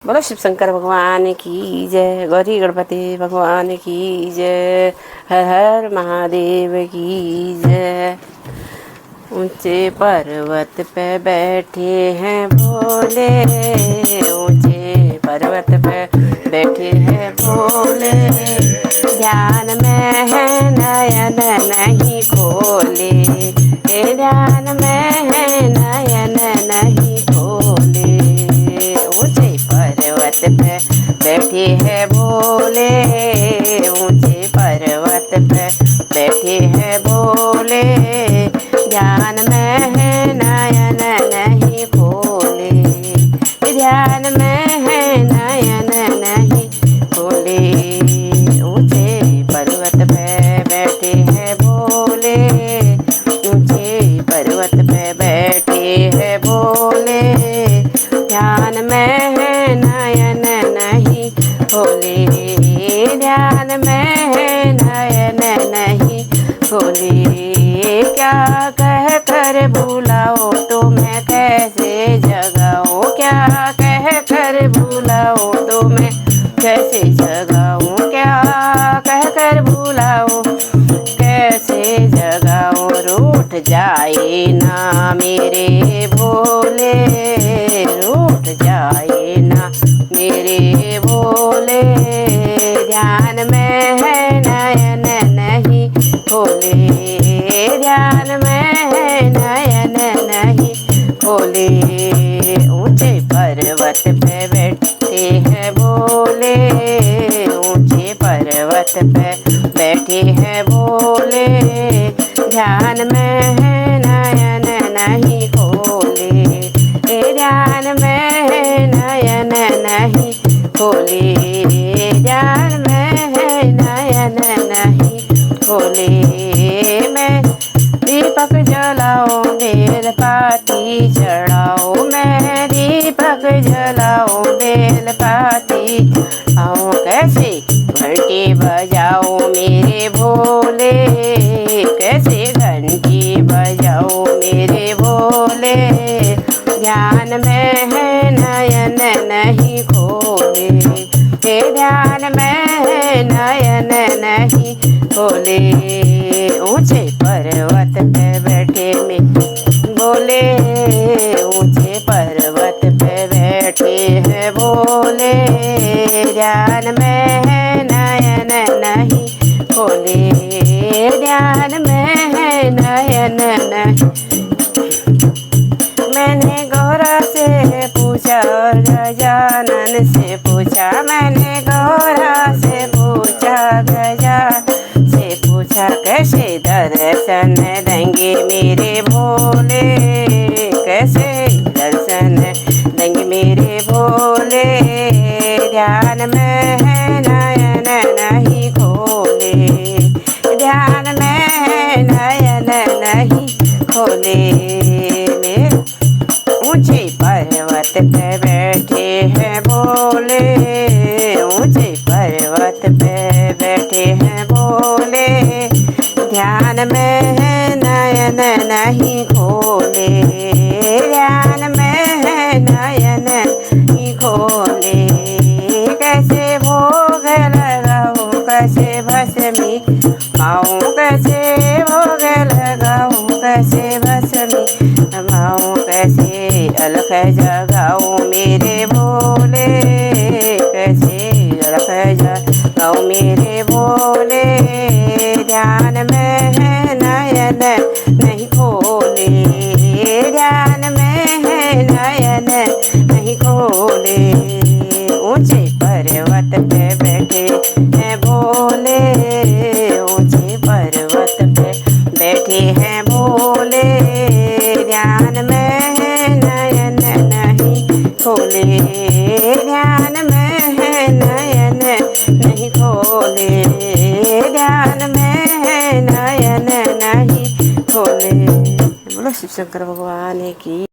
बोलो शिव शंकर भगवान की जय, गौरी गणपति भगवान की जय, हर हर महादेव की जय। ऊंचे पर्वत पे बैठे हैं भोले, ऊंचे पर्वत पे बैठे हैं भोले, ध्यान में है नयन नहीं खोले, ध्यान में है नयन नहीं खोले। ऊंचे पर्वत पे बैठे हैं भोले, ऊंचे पर्वत पे बैठे हैं भोले, ध्यान में है नयन नहीं खोले, ध्यान में है नयन नहीं खोले। ऊंचे पर्वत पे बैठे हैं भोले, ऊंचे पर्वत पे बैठे हैं भोले, ध्यान में है नयन नहीं खोले, ध्यान में है नयन नहीं खोले। क्या कह कर बुलाओ तो मैं कैसे जगाऊं, क्या कह कर बुलाओ तो मैं कैसे जगाऊं, क्या कह कर बुलाओ कैसे जगाऊं। रूठ जाए ना मेरे भोले, रूठ जाए ना मेरे भोले, ध्यान में है नयन नहीं खोले, ध्यान में है नयन नहीं खोले। ऊंचे पर्वत पे बैठे हैं भोले, ऊंचे पर्वत पे बैठे हैं भोले, ध्यान में है नयन नहीं खोले, ध्यान में है नयन नहीं खोले, ध्यान में है नयन नहीं खोले। मैं दीपक जलाओ बेल पाती चढ़ाओ, मैं दीपक जलाओ बेल पाती आओ, कैसे घंटी बजाओ मेरे भोले, कैसे घंटी बजाओ मेरे भोले, ध्यान में है नयन नहीं खोले, ध्यान में है नयन नहीं खोले। ऊंचे पर्वत पे बैठे में बोले, ऊंचे पर्वत पे बैठे हैं भोले, ध्यान में है नयन नहीं खोले, ध्यान में है नयन नहीं। मैंने गौरा से पूछा और गजानन से पूछा, मैंने गौरा से पूछा गजानन से पूछा, कैसे दर्शन देंगे मेरे भोले, कैसे दर्शन देंगे मेरे भोले, ध्यान में है नयन नहीं खोले, ध्यान में है नयन नहीं खोले। ऊंचे पर्वत पे बैठे हैं भोले, ऊंचे पर्वत पे बैठे हैं भोले, ध्यान में है नयन नहीं खोले, ध्यान में है नयन नहीं खोले। कैसे भोग लगाऊं, कैसे भस्मी माऊं, कैसे भोग लगाऊं, कैसे भस्मी माऊं, कैसे अलख जगाऊं मेरे भोले, कैसे अलख जगाऊं मेरे भोले, ध्यान में है नयन नहीं खोले, ध्यान में है नयन नहीं खोले। ऊंचे पर्वत पे बैठे हैं भोले, ऊंचे पर्वत पे बैठे हैं भोले, ध्यान में है नयन नहीं खोले, ध्यान में है नयन नहीं खोले, ध्यान में है नयन नहीं खोले। बोलो शिव शंकर भगवान की